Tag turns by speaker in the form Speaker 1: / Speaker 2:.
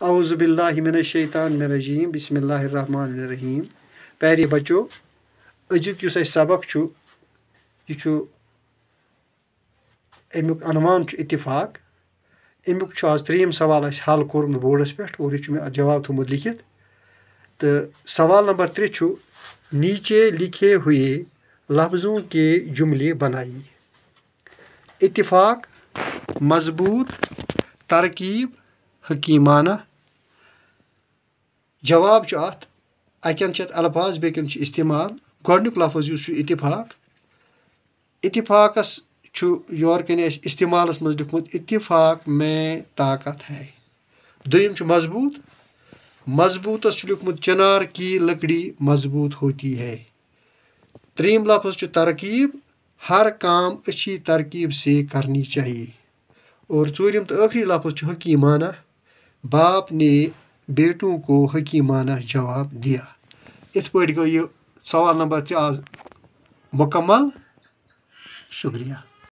Speaker 1: औज़ुबिल्लाहिमिनश्शैतानिर्रजीम बिस्मिल्लाहिर्रहमानिर्रहीम। प्यारे बच्चों, अजुक युस अस सबक छु यह छु अमुक अनवान छु इत्तिफाक। अमुक छु आज त्रीम सवाल अस हल कोरमुत बोर्डस पे और यह छु मे जवाब थोमुत लिखित। तो सवाल नंबर 3 छु नीचे लिखे हुए लफ्ज़ों के जुमले बनाइए। इत्तिफाक, मजबूत, तरकीब, हकीमाना। जवाब छु अत अकन छ अल्फाज बेकन छ इस्तेमाल। गोडनुक लफ्ज़ युस छु इत्तिफाक। इत्तिफाकस छु योर कने अस इस्तेमालस मज लिखमुत इत्तिफाक में ताकत है। दोयम छु मजबूत। मजबूतस छु लिखमुत चिनार की लकड़ी मजबूत होती है। त्रीम लफ्ज़ छु तरकीब। हर काम अच्छी तरकीब से करनी चाहिए। और चूरिम तो आखिरी लफ्ज़ छु हकीमाना। बाप ने बेटों को हकीमाना जवाब दिया। इस पॉइंट को ये सवाल नंबर 3 आज मुकम्मल। शुक्रिया।